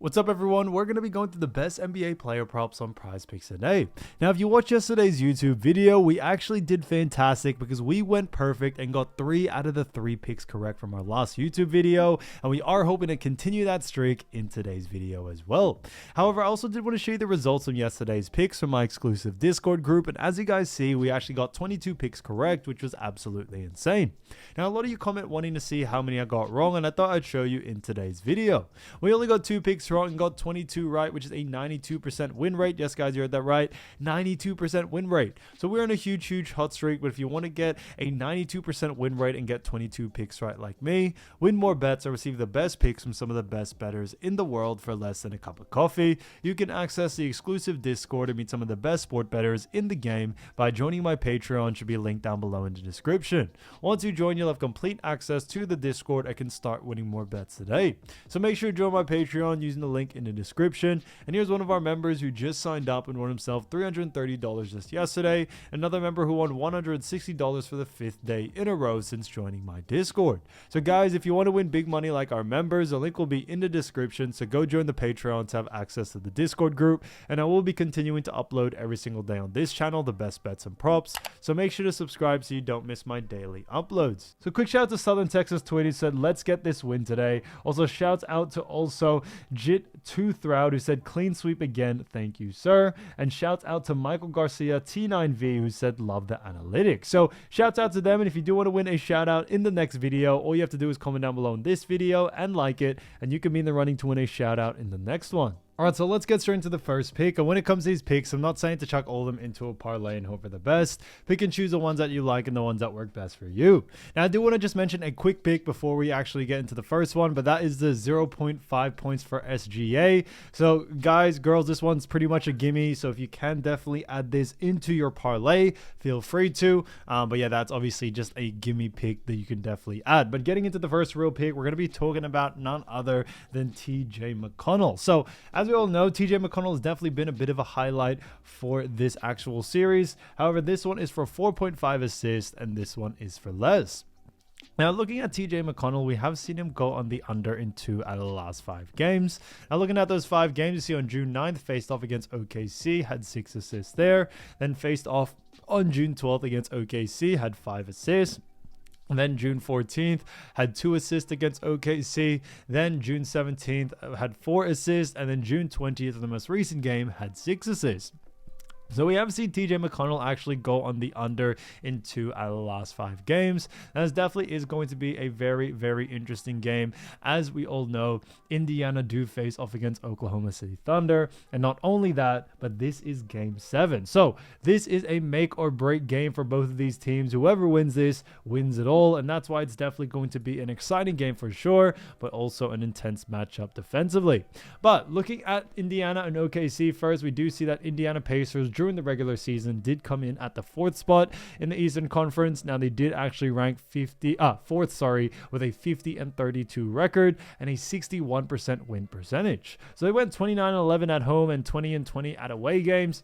What's up, everyone? We're going to be going through the best NBA player props on Prizepicks today. Now, if you watched yesterday's YouTube video, we actually did fantastic because we went perfect and got 3 out of the 3 picks correct from our last YouTube video, and we are hoping to continue that streak in today's video as well. However, I also did want to show you the results from yesterday's picks from my exclusive Discord group, and as you guys see, we actually got 22 picks correct, which was absolutely insane. Now, a lot of you comment wanting to see how many I got wrong, and I thought I'd show you in today's video. We only got 2 picks wrong and got 22 right, which is a 92% win rate. Yes, guys, you heard that right. 92% win rate. So we're on a huge hot streak, but if you want to get a 92% win rate and get 22 picks right like me, win more bets, or receive the best picks from some of the best bettors in the world for less than a cup of coffee, you can access the exclusive Discord and meet some of the best sport bettors in the game by joining my Patreon. Should be linked down below in the description. Once you join, you'll have complete access to the Discord and can start winning more bets today. So make sure to join my Patreon using the link in the description. And here's one of our members who just signed up and won himself $330 just yesterday. Another member who won $160 for the 5th day in a row since joining my Discord. So guys, if you want to win big money like our members, the link will be in the description. So go join the Patreon to have access to the Discord group. And I will be continuing to upload every single day on this channel the best bets and props. So make sure to subscribe so you don't miss my daily uploads. So quick shout out to Southern Texas Tweet who said, let's get this win today. Also shouts out to Jit2Throud who said, clean sweep again. Thank you, sir. And shouts out to Michael Garcia T9V who said, love the analytics. So shouts out to them. And if you do want to win a shout out in the next video, all you have to do is comment down below in this video and like it, and you can be in the running to win a shout out in the next one. Alright, so let's get straight into the first pick. And when it comes to these picks, I'm not saying to chuck all of them into a parlay and hope for the best. Pick and choose the ones that you like and the ones that work best for you. Now, I do want to just mention a quick pick before we actually get into the first one, but that is the 0.5 points for SGA. So, guys, girls, this one's pretty much a gimme. So, if you can definitely add this into your parlay, feel free to. But yeah, that's obviously just a gimme pick that you can definitely add. But getting into the first real pick, we're going to be talking about none other than TJ McConnell. So, as we all know, TJ McConnell has definitely been a bit of a highlight for this actual series. However, this one is for 4.5 assists and this one is for less. Now, looking at TJ McConnell, we have seen him go on the under in 2 out of the last 5 games. Now, looking at those 5 games, you see on June 9th, faced off against OKC, had 6 assists there. Then faced off on June 12th against OKC, had 5 assists. And then June 14th had 2 assists against OKC. Then June 17th had 4 assists. And then June 20th, the most recent game, had 6 assists. So we have seen TJ McConnell actually go on the under in 2 out of the last 5 games. And this definitely is going to be a very interesting game. As we all know, Indiana do face off against Oklahoma City Thunder. And not only that, but this is game 7. So this is a make or break game for both of these teams. Whoever wins this wins it all. And that's why it's definitely going to be an exciting game for sure, but also an intense matchup defensively. But looking at Indiana and OKC first, we do see that Indiana Pacers during the regular season did come in at the 4th spot in the Eastern Conference. Now they did actually rank 4th, with a 50-32 record and a 61% win percentage. So they went 29-11 at home and 20-20 at away games.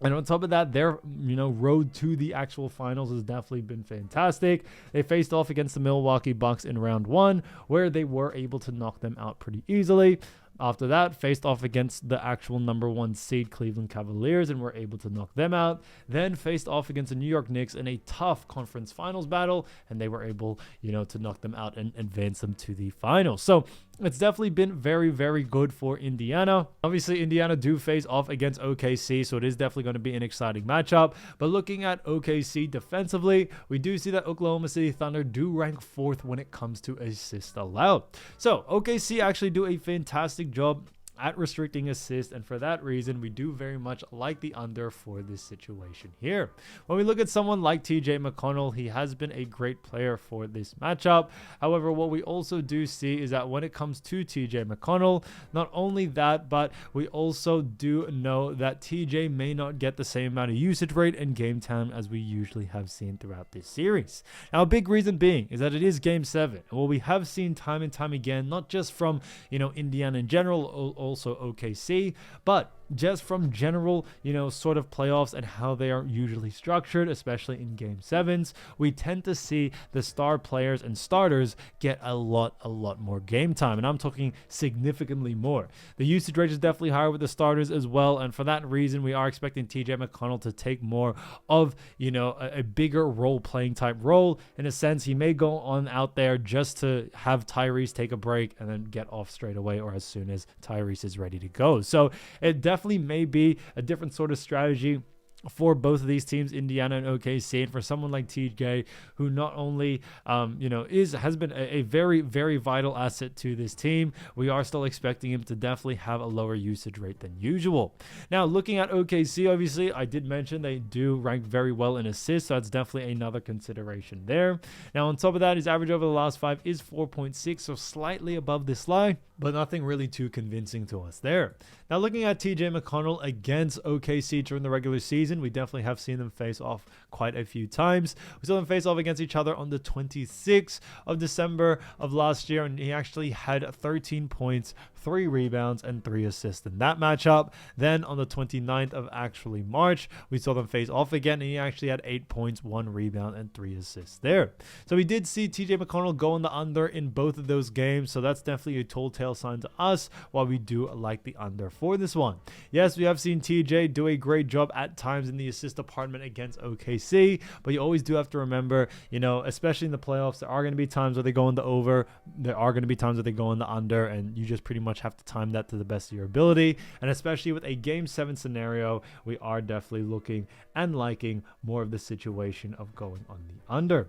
And on top of that, their road to the actual finals has definitely been fantastic. They faced off against the Milwaukee Bucks in round 1, where they were able to knock them out pretty easily. After that, faced off against the actual number 1 seed Cleveland Cavaliers and were able to knock them out. Then faced off against the New York Knicks in a tough conference finals battle, and they were able, to knock them out and advance them to the finals. So it's definitely been very good for Indiana. Obviously, Indiana do face off against OKC, so it is definitely going to be an exciting matchup. But looking at OKC defensively, we do see that Oklahoma City Thunder do rank 4th when it comes to assists allowed. So OKC actually do a fantastic job at restricting assists, and for that reason we do very much like the under for this situation here. When we look at someone like TJ McConnell, he has been a great player for this matchup. However, what we also do see is that when it comes to TJ McConnell, not only that, but we also do know that TJ may not get the same amount of usage rate and game time as we usually have seen throughout this series. Now, a big reason being is that it is game 7, and what we have seen time and time again, not just from Indiana in general, also OKC, but just from general, sort of playoffs and how they are usually structured, especially in game sevens, we tend to see the star players and starters get a lot more game time. And I'm talking significantly more. The usage rate is definitely higher with the starters as well. And for that reason, we are expecting TJ McConnell to take more of, a bigger role playing type role. In a sense, he may go on out there just to have Tyrese take a break and then get off straight away or as soon as Tyrese is ready to go. So it definitely may be a different sort of strategy for both of these teams, Indiana and OKC, and for someone like TJ, who not only, has been a very, very vital asset to this team, we are still expecting him to definitely have a lower usage rate than usual. Now, looking at OKC, obviously, I did mention they do rank very well in assists, so that's definitely another consideration there. Now, on top of that, his average over the last 5 is 4.6, so slightly above this line, but nothing really too convincing to us there. Now, looking at TJ McConnell against OKC during the regular season, we definitely have seen them face off quite a few times. We saw them face off against each other on the 26th of December of last year, and he actually had 13 points, 3 rebounds, and 3 assists in that matchup. Then on the 29th of actually March, we saw them face off again, and he actually had 8 points, 1 rebound, and 3 assists there. So we did see TJ McConnell go on the under in both of those games, so that's definitely a telltale sign to us, while we do like the under for this one. Yes, we have seen TJ do a great job at times in the assist department against OKC, but you always do have to remember, especially in the playoffs, there are going to be times where they go on the over, there are going to be times where they go on the under, and you just pretty much have to time that to the best of your ability. And especially with a game 7 scenario, we are definitely looking and liking more of the situation of going on the under.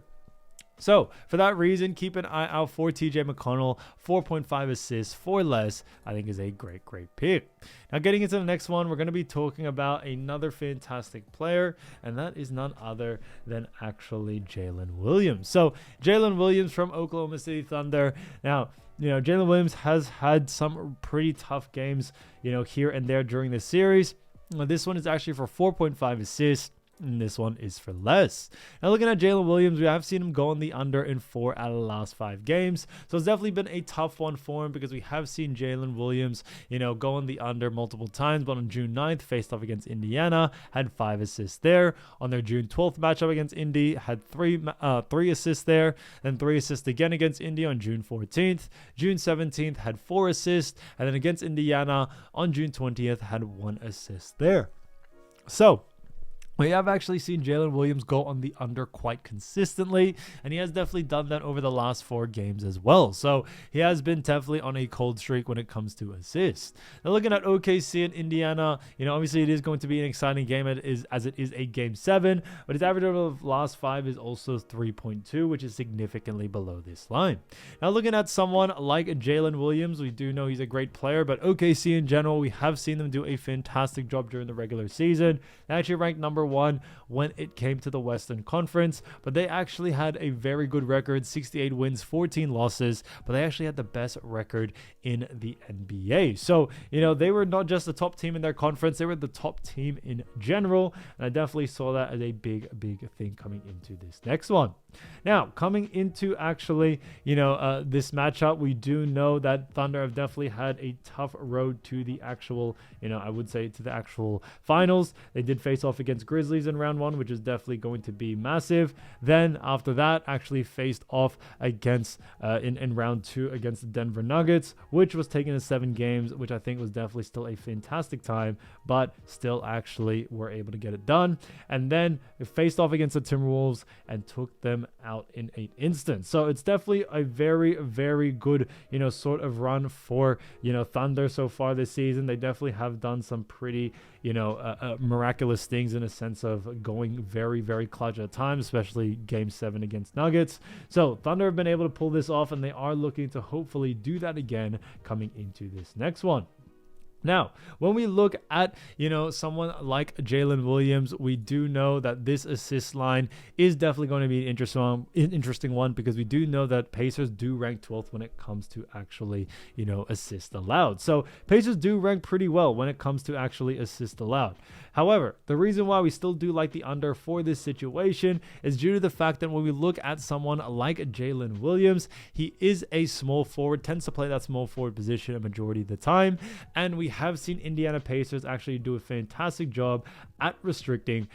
So for that reason, keep an eye out for TJ McConnell. 4.5 assists for less, I think, is a great pick. Now, getting into the next one, we're going to be talking about another fantastic player, and that is none other than actually Jaylen Williams. So Jaylen Williams from Oklahoma City Thunder. Now, Jaylen Williams has had some pretty tough games, here and there during the series. This one is actually for 4.5 assists. And this one is for less. Now, looking at Jaylen Williams, we have seen him go on the under in 4 out of the last 5 games. So it's definitely been a tough one for him, because we have seen Jaylen Williams, go on the under multiple times. But on June 9th, faced off against Indiana, had 5 assists there. On their June 12th matchup against Indy, had 3 assists there. Then 3 assists again against Indy on June 14th. June 17th, had 4 assists. And then against Indiana on June 20th, had 1 assist there. So we have actually seen Jaylen Williams go on the under quite consistently, and he has definitely done that over the last 4 games as well. So he has been definitely on a cold streak when it comes to assists. Now, looking at OKC and Indiana, obviously it is going to be an exciting game as it is a game 7, but his average over the last 5 is also 3.2, which is significantly below this line. Now, looking at someone like Jaylen Williams, we do know he's a great player, but OKC in general, we have seen them do a fantastic job during the regular season. They actually ranked number 1 when it came to the Western Conference, but they actually had a very good record, 68 wins, 14 losses, but they actually had the best record in the NBA. So, they were not just the top team in their conference, they were the top team in general, and I definitely saw that as a big thing coming into this next one. Now, coming into actually, this matchup, we do know that Thunder have definitely had a tough road to the actual, I would say to the actual finals. They did face off against Grizzlies in round 1, which is definitely going to be massive. Then after that, actually faced off against, in round 2 against the Denver Nuggets, which was taken to 7 games, which I think was definitely still a fantastic time, but still actually were able to get it done. And then faced off against the Timberwolves and took them out in 8 instants. So it's definitely a very good, sort of run for, Thunder so far this season. They definitely have done some pretty, miraculous things in a sense of going very clutch at times, especially game 7 against Nuggets. So Thunder have been able to pull this off, and they are looking to hopefully do that again coming into this next one. Now, when we look at, someone like Jaylen Williams, we do know that this assist line is definitely going to be an interesting one, because we do know that Pacers do rank 12th when it comes to actually, assist allowed. So Pacers do rank pretty well when it comes to actually assist allowed. However, the reason why we still do like the under for this situation is due to the fact that when we look at someone like Jaylen Williams, he is a small forward, tends to play that small forward position a majority of the time, and we have seen Indiana Pacers actually do a fantastic job at restricting,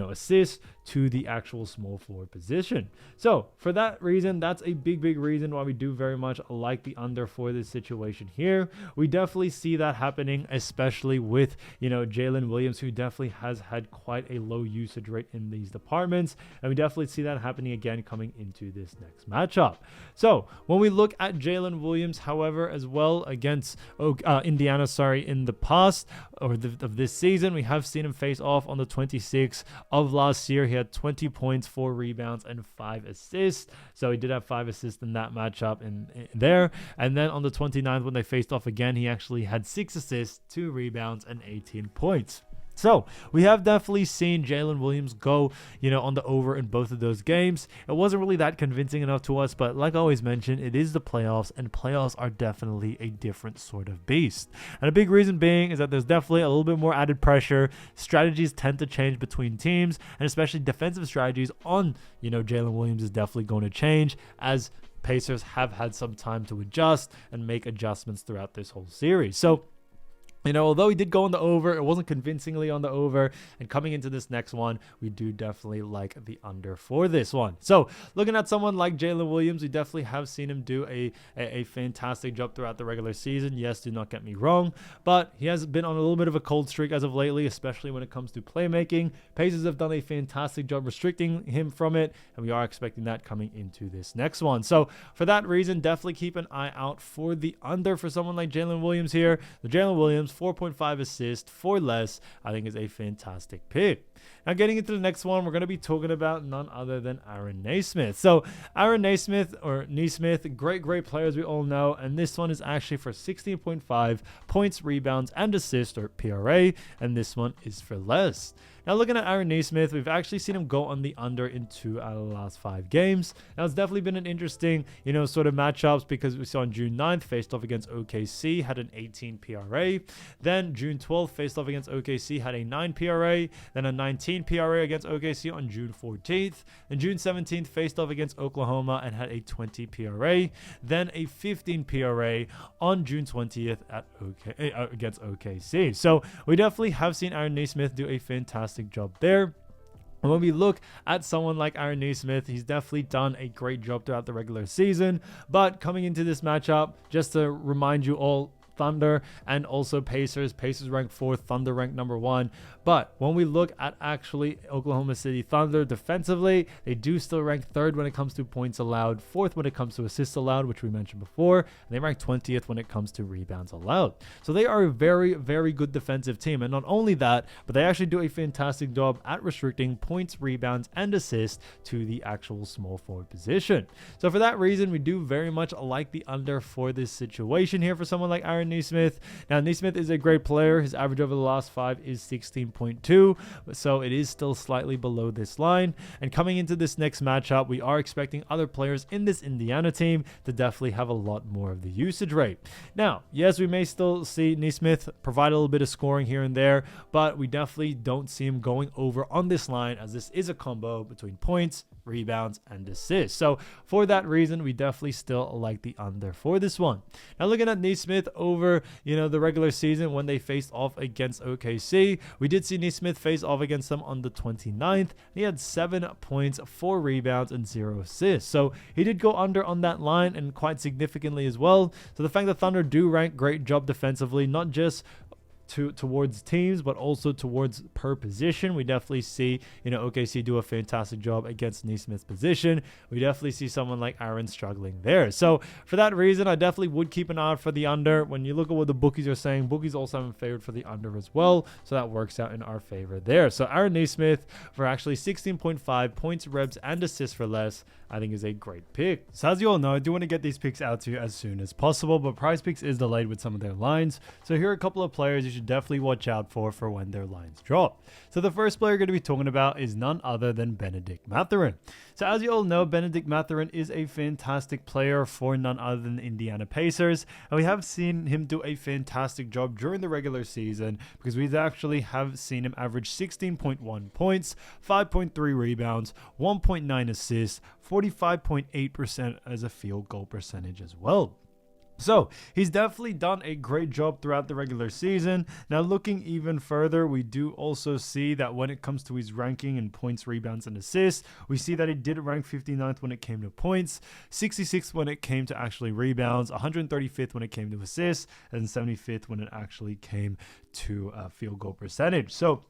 assists to the actual small forward position. So for that reason, that's a big reason why we do very much like the under for this situation here. We definitely see that happening, especially with, Jaylen Williams, who definitely has had quite a low usage rate in these departments. And we definitely see that happening again coming into this next matchup. So when we look at Jaylen Williams, however, as well against Indiana, in the past of this season, we have seen him face off on the 26th of last year. He had 20 points, 4 rebounds, and 5 assists. So he did have 5 assists in that matchup in there. And then on the 29th, when they faced off again, he actually had 6 assists, 2 rebounds, and 18 points. So we have definitely seen Jaylen Williams go, on the over in both of those games. It wasn't really that convincing enough to us, but like I always mentioned, it is the playoffs, and playoffs are definitely a different sort of beast. And a big reason being is that there's definitely a little bit more added pressure. Strategies tend to change between teams, and especially defensive strategies on, Jaylen Williams is definitely going to change as Pacers have had some time to adjust and make adjustments throughout this whole series. So, although he did go on the over, it wasn't convincingly on the over. And coming into this next one, we do definitely like the under for this one. So looking at someone like Jaylen Williams, we definitely have seen him do a fantastic job throughout the regular season. Yes, do not get me wrong, but he has been on a little bit of a cold streak as of lately, especially when it comes to playmaking. Pacers have done a fantastic job restricting him from it, and we are expecting that coming into this next one. So for that reason, definitely keep an eye out for the under for someone like Jaylen Williams here. The Jaylen Williams, 4.5 assists for less, I think is a fantastic pick. Now getting into the next one, we're going to be talking about none other than Aaron Nesmith. So Aaron Nesmith, great player as we all know, and this one is actually for 16.5 points, rebounds, and assists, or PRA, and this one is for less. Now looking at Aaron Nesmith, we've actually seen him go on the under in 2 out of the last 5 games. Now it's definitely been an interesting, sort of matchups, because we saw on June 9th faced off against OKC, had an 18 PRA. Then June 12th faced off against OKC, had a 9 PRA. Then a 19 PRA against OKC on June 14th. Then June 17th faced off against Oklahoma and had a 20 PRA. Then a 15 PRA on June 20th against OKC. So we definitely have seen Aaron Nesmith do a fantastic job there. And when we look at someone like Aaron Nesmith, he's definitely done a great job throughout the regular season. But coming into this matchup, just to remind you all, Thunder and also Pacers. Pacers ranked 4th, Thunder ranked number 1. But when we look at actually Oklahoma City Thunder defensively, they do still rank 3rd when it comes to points allowed, 4th when it comes to assists allowed, which we mentioned before, and they rank 20th when it comes to rebounds allowed. So they are a very good defensive team. And not only that, but they actually do a fantastic job at restricting points, rebounds, and assists to the actual small forward position. So for that reason, we do very much like the under for this situation here for someone like Aaron Nesmith. Now, Nesmith is a great player. His average over the last 5 is 16.2, so it is still slightly below this line. And coming into this next matchup, we are expecting other players in this Indiana team to definitely have a lot more of the usage rate. Now, yes, we may still see Nesmith provide a little bit of scoring here and there, but we definitely don't see him going over on this line, as this is a combo between points, rebounds, and assists. So for that reason, we definitely still like the under for this one. Now, looking at Nesmith over the regular season when they faced off against OKC, we did see Nesmith face off against them on the 29th. He had 7 points, 4 rebounds, and 0 assists. So he did go under on that line, and quite significantly as well. So the fact that Thunder do rank great job defensively, not just towards teams, but also towards per position. We definitely see, OKC do a fantastic job against Nesmith's position. We definitely see someone like Aaron struggling there. So for that reason, I definitely would keep an eye out for the under. When you look at what the bookies are saying, bookies also have him favored for the under as well. So that works out in our favor there. So Aaron Nesmith for actually 16.5 points, rebs, and assists for less, I think is a great pick. So as you all know, I do want to get these picks out to you as soon as possible, but Prizepicks is delayed with some of their lines. So here are a couple of players you should should definitely watch out for when their lines drop. So the first player going to be talking about is none other than Bennedict Mathurin. So as you all know, Bennedict Mathurin is a fantastic player for none other than the Indiana Pacers, and we have seen him do a fantastic job during the regular season because we actually have seen him average 16.1 points, 5.3 rebounds, 1.9 assists, 45.8% as a field goal percentage as well. So he's definitely done a great job throughout the regular season. Now looking even further, we do also see that when it comes to his ranking in points, rebounds, and assists, we see that he did rank 59th when it came to points, 66th when it came to actually rebounds, 135th when it came to assists, and 75th when it actually came to field goal percentage. So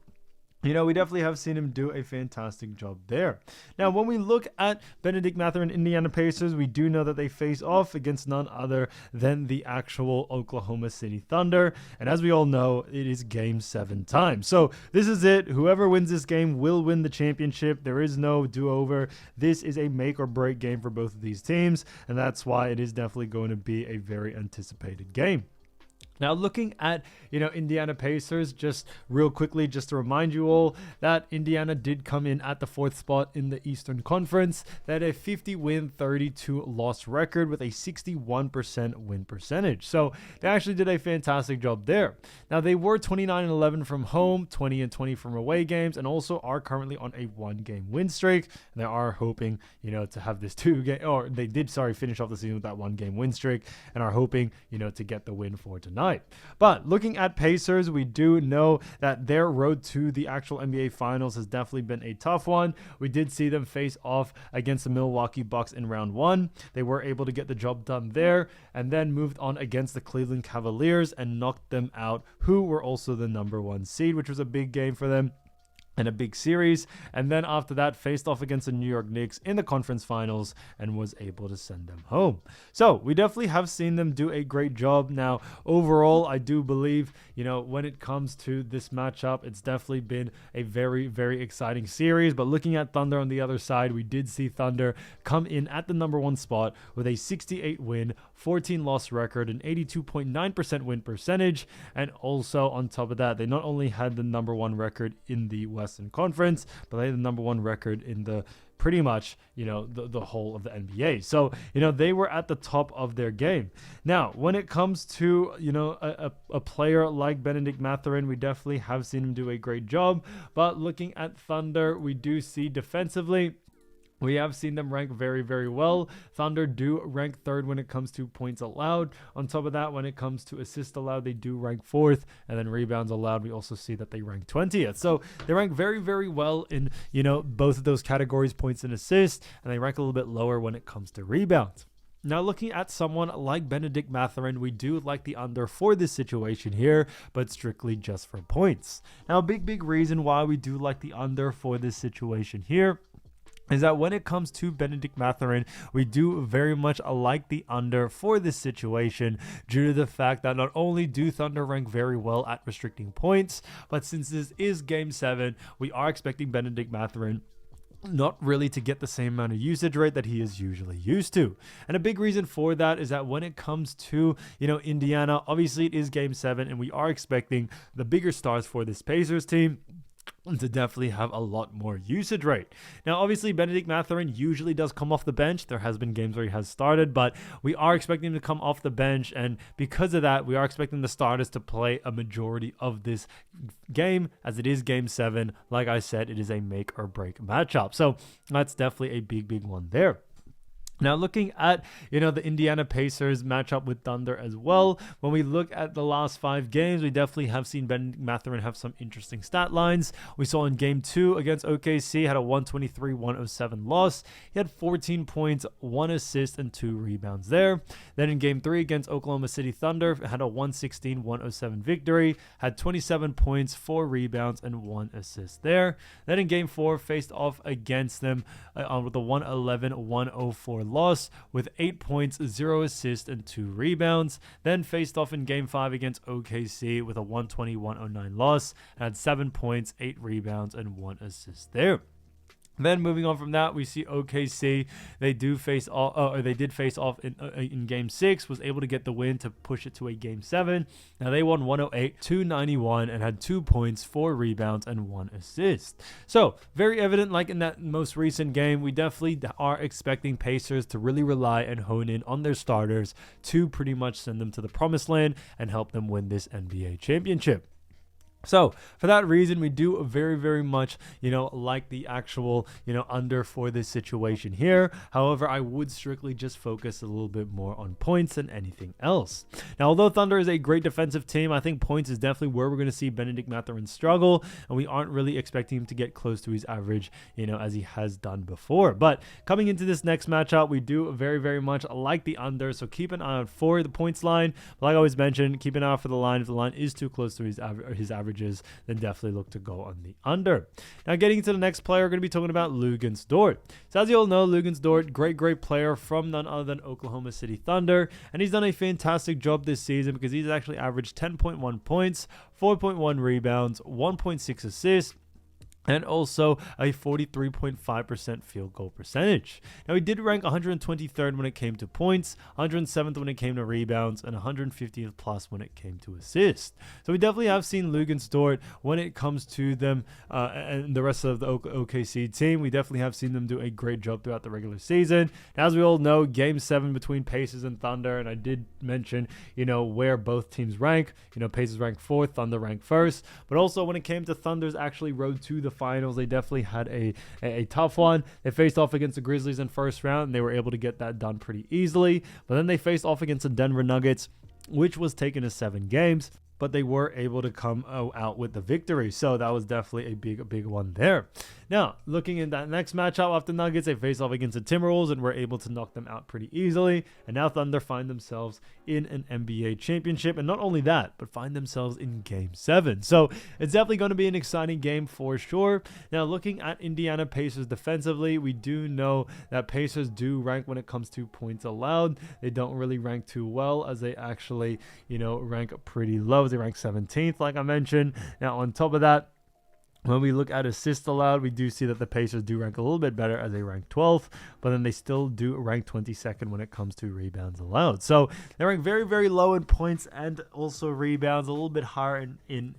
we definitely have seen him do a fantastic job there. Now, when we look at Bennedict Mathurin, Indiana Pacers, we do know that they face off against none other than the actual Oklahoma City Thunder. And as we all know, it is game 7 time. So this is it. Whoever wins this game will win the championship. There is no do-over. This is a make or break game for both of these teams. And that's why it is definitely going to be a very anticipated game. Now, looking at, Indiana Pacers, just real quickly, just to remind you all that Indiana did come in at the 4th spot in the Eastern Conference. They had a 50-win, 32-loss record with a 61% win percentage. So they actually did a fantastic job there. Now, they were 29-11 from home, 20-20 from away games, and also are currently on a 1-game win streak. And they are hoping, to have this finish off the season with that 1-game win streak and are hoping, to get the win for tonight. But looking at Pacers, we do know that their road to the actual NBA Finals has definitely been a tough one. We did see them face off against the Milwaukee Bucks in round 1. They were able to get the job done there and then moved on against the Cleveland Cavaliers and knocked them out, who were also the number 1 seed, which was a big game for them and a big series, and then after that faced off against the New York Knicks in the conference finals and was able to send them home. So we definitely have seen them do a great job. Now overall, I do believe when it comes to this matchup, it's definitely been a very, very exciting series. But looking at Thunder on the other side, we did see Thunder come in at the number 1 spot with a 68 win, 14 loss record, an 82.9% win percentage, and also on top of that, they not only had the number 1 record in the Western Conference, but they had the number 1 record in the pretty much, the whole of the NBA. So, they were at the top of their game. Now, when it comes to, a player like Bennedict Mathurin, we definitely have seen him do a great job. But looking at Thunder, we do see defensively, we have seen them rank very, very well. Thunder do rank 3rd when it comes to points allowed. On top of that, when it comes to assists allowed, they do rank 4th. And then rebounds allowed, we also see that they rank 20th. So they rank very, very well in, both of those categories, points and assists. And they rank a little bit lower when it comes to rebounds. Now, looking at someone like Bennedict Mathurin, we do like the under for this situation here, but strictly just for points. Now, a big reason why we do like the under for this situation here is that when it comes to Bennedict Mathurin, we do very much like the under for this situation due to the fact that not only do Thunder rank very well at restricting points, but since this is Game 7, we are expecting Bennedict Mathurin not really to get the same amount of usage rate that he is usually used to. And a big reason for that is that when it comes to, Indiana, obviously it is Game 7, and we are expecting the bigger stars for this Pacers team to definitely have a lot more usage rate. Now, obviously, Bennedict Mathurin usually does come off the bench. There has been games where he has started, but we are expecting him to come off the bench, and because of that, we are expecting the starters to play a majority of this game, as it is Game 7. Like I said, it is a make or break matchup, so that's definitely a big one there. Now, looking at, the Indiana Pacers matchup with Thunder as well, when we look at the last 5 games, we definitely have seen Bennedict Mathurin have some interesting stat lines. We saw in Game 2 against OKC, had a 123-107 loss. He had 14 points, 1 assist, and 2 rebounds there. Then in Game 3 against Oklahoma City Thunder, had a 116-107 victory, had 27 points, 4 rebounds, and 1 assist there. Then in Game 4, faced off against them with a 111-104 loss with 8 points, 0 assists, and 2 rebounds. Then faced off in Game 5 against OKC with a 120-109 loss, had 7 points, 8 rebounds, and 1 assist there. Then moving on from that, we see OKC. They did face off in Game 6, was able to get the win to push it to a Game 7. Now they won 108-91 and had 2 points, 4 rebounds, and 1 assist. So very evident, like in that most recent game, we definitely are expecting Pacers to really rely and hone in on their starters to pretty much send them to the promised land and help them win this NBA championship. So for that reason, we do very, very much, like the actual, under for this situation here. However, I would strictly just focus a little bit more on points than anything else. Now, although Thunder is a great defensive team, I think points is definitely where we're going to see Bennedict Mathurin struggle, and we aren't really expecting him to get close to his average, as he has done before. But coming into this next matchup, we do very, very much like the under, so keep an eye out for the points line. But like I always mentioned, keep an eye out for the line. If the line is too close to his average, then definitely look to go on the under. Now getting into the next player, we're going to be talking about Luguentz Dort. So as you all know, Luguentz Dort, great player from none other than Oklahoma City Thunder, and he's done a fantastic job this season because he's actually averaged 10.1 points, 4.1 rebounds, 1.6 assists, and also a 43.5% field goal percentage. Now, he did rank 123rd when it came to points, 107th when it came to rebounds, and 150th plus when it came to assists. So we definitely have seen Luguentz Dort when it comes to them and the rest of the OKC team. We definitely have seen them do a great job throughout the regular season. Now, as we all know, Game 7 between Pacers and Thunder, and I did mention, where both teams rank. Pacers rank 4th, Thunder rank 1st. But also when it came to Thunder's actually road to the finals, they definitely had a tough one. They faced off against the Grizzlies in first round, and they were able to get that done pretty easily. But then they faced off against the Denver Nuggets, which was taken to 7 games. But they were able to come out with the victory. So that was definitely a big one there. Now, looking at that next matchup after Nuggets, they face off against the Timberwolves and were able to knock them out pretty easily. And now Thunder find themselves in an NBA championship. And not only that, but find themselves in Game 7. So it's definitely going to be an exciting game for sure. Now, looking at Indiana Pacers defensively, we do know that Pacers do rank when it comes to points allowed. They don't really rank too well, as they actually, rank pretty low. They rank 17th, like I mentioned. Now, on top of that, when we look at assists allowed, we do see that the Pacers do rank a little bit better, as they rank 12th, but then they still do rank 22nd when it comes to rebounds allowed. So they rank very, very low in points and also rebounds, a little bit higher in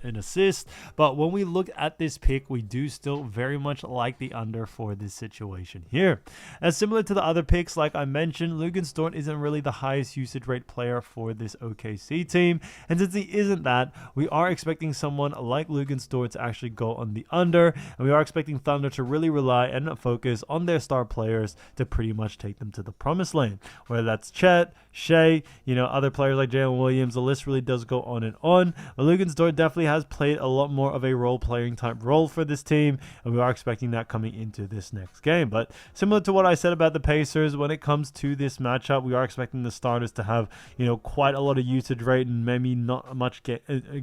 assists. But when we look at this pick, we do still very much like the under for this situation here. As similar to the other picks, like I mentioned, Luguentz Dort isn't really the highest usage rate player for this OKC team. And since he isn't that, we are expecting someone like Luguentz Dort to actually go on the under, and we are expecting Thunder to really rely and focus on their star players to pretty much take them to the promised land, whether that's Chet, Shea, other players like Jaylen Williams. The list really does go on and on. But Luguentz Dort definitely has played a lot more of a role-playing type role for this team, and we are expecting that coming into this next game. But similar to what I said about the Pacers, when it comes to this matchup, we are expecting the starters to have, quite a lot of usage rate and maybe not much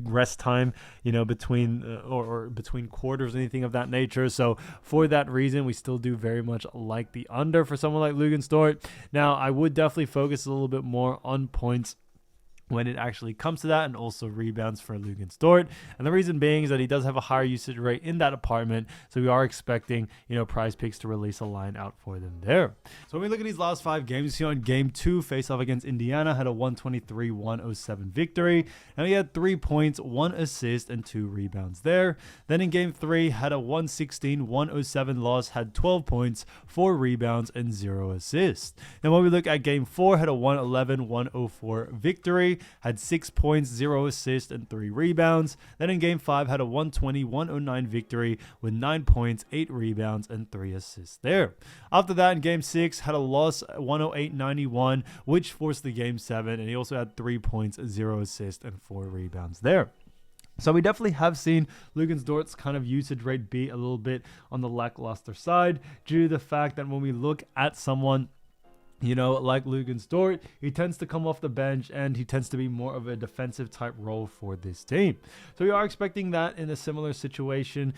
rest time, between or between quarters, anything of that nature. So for that reason, we still do very much like the under for someone like Luguentz Dort. Now, I would definitely focus a little bit more on points when it actually comes to that, and also rebounds for Luguentz Dort. And the reason being is that he does have a higher usage rate in that department, so we are expecting, Prizepicks to release a line out for them there. So when we look at these last 5 games, you see on Game 2, face off against Indiana, had a 123-107 victory, and he had 3 points, 1 assist, and 2 rebounds there. Then in Game 3, had a 116-107 loss, had 12 points, 4 rebounds, and 0 assists. Then when we look at Game 4, had a 111-104 victory, had 6 points, 0 assists, and 3 rebounds. Then in Game 5, had a 120-109 victory with 9 points, 8 rebounds, and 3 assists there. After that, in Game 6, had a loss, 108-91, which forced the Game 7, and he also had 3 points, 0 assists, and 4 rebounds there. So we definitely have seen Luguentz Dort's kind of usage rate be a little bit on the lackluster side, due to the fact that when we look at someone like Luguentz Dort, he tends to come off the bench and he tends to be more of a defensive type role for this team. So we are expecting that in a similar situation,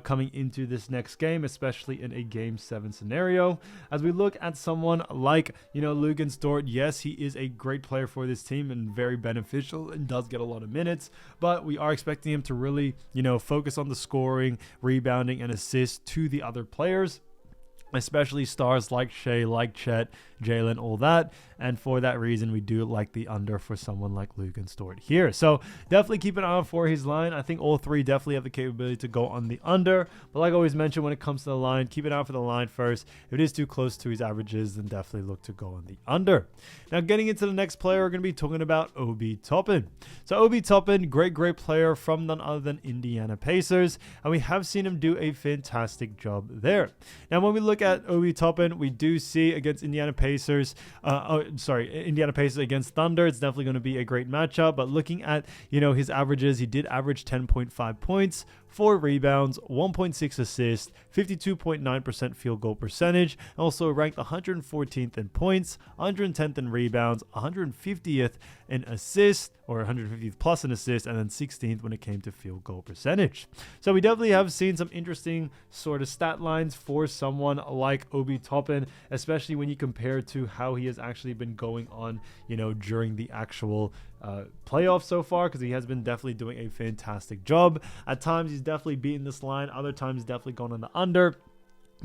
coming into this next game, especially in a game 7 scenario. As we look at someone like, Luguentz Dort, yes, he is a great player for this team and very beneficial and does get a lot of minutes, but we are expecting him to really, focus on the scoring, rebounding, and assists to the other players, especially stars like Shea, like Chet, Jaylen, all that. And for that reason, we do like the under for someone like Luguentz Dort here. So definitely keep an eye out for his line. I think all three definitely have the capability to go on the under. But like I always mentioned, when it comes to the line, keep an eye out for the line first. If it is too close to his averages, then definitely look to go on the under. Now, getting into the next player, we're going to be talking about Obi Toppin. So Obi Toppin, great player from none other than Indiana Pacers. And we have seen him do a fantastic job there. Now, when we look at Obi Toppin, we do see against Indiana Pacers against Thunder, it's definitely going to be a great matchup. But looking at, his averages, he did average 10.5 points, 4 rebounds, 1.6 assists, 52.9% field goal percentage, also ranked 114th in points, 110th in rebounds, 150th in assists, or 150th plus in assists, and then 16th when it came to field goal percentage. So we definitely have seen some interesting sort of stat lines for someone like Obi Toppin, especially when you compare to how he has actually been going on, during the actual playoffs so far, because he has been definitely doing a fantastic job. At times he's definitely beaten this line, other times he's definitely gone on the under.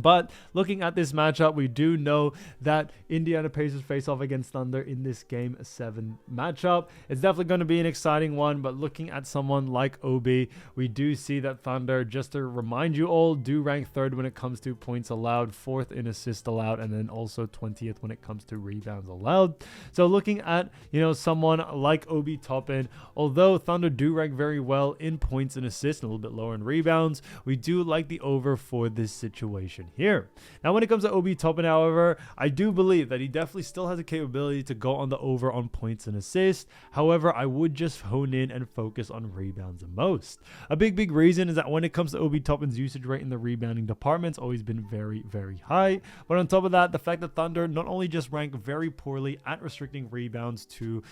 But looking at this matchup, we do know that Indiana Pacers face off against Thunder in this game 7 matchup. It's definitely going to be an exciting one, but looking at someone like Obi, we do see that Thunder, just to remind you all, do rank 3rd when it comes to points allowed, 4th in assists allowed, and then also 20th when it comes to rebounds allowed. So looking at, someone like Obi Toppin, although Thunder do rank very well in points and assists, and a little bit lower in rebounds, we do like the over for this situation here. Now, when it comes to Obi Toppin, however, I do believe that he definitely still has the capability to go on the over on points and assists. However, I would just hone in and focus on rebounds the most. A big reason is that when it comes to Obi Toppin's usage rate in the rebounding department, it's always been very high. But on top of that, the fact that Thunder not only just rank very poorly at restricting rebounds to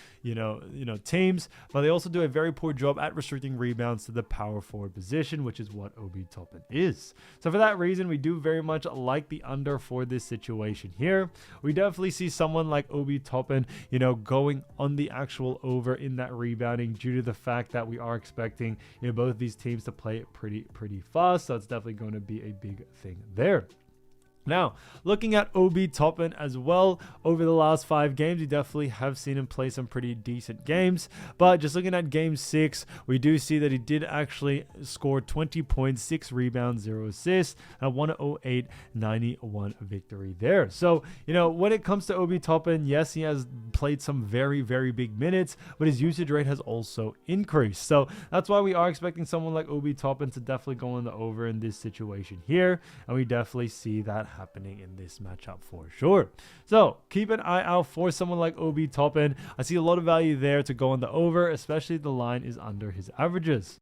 teams, but they also do a very poor job at restricting rebounds to the power forward position, which is what Obi Toppin is. So for that reason, we do very much like the under for this situation here. We definitely see someone like Obi Toppin, going on the actual over in that rebounding, due to the fact that we are expecting, both these teams to play it pretty fast. So it's definitely going to be a big thing there. Now, looking at Obi Toppin as well, over the last 5 games, we definitely have seen him play some pretty decent games. But just looking at game 6, we do see that he did actually score 20 points, 6 rebounds, 0 assists, and a 108-91 victory there. So, when it comes to Obi Toppin, yes, he has played some very big minutes, but his usage rate has also increased. So that's why we are expecting someone like Obi Toppin to definitely go on the over in this situation here. And we definitely see that happening in this matchup for sure. So keep an eye out for someone like Obi Toppin. I see a lot of value there to go on the over, especially if the line is under his averages.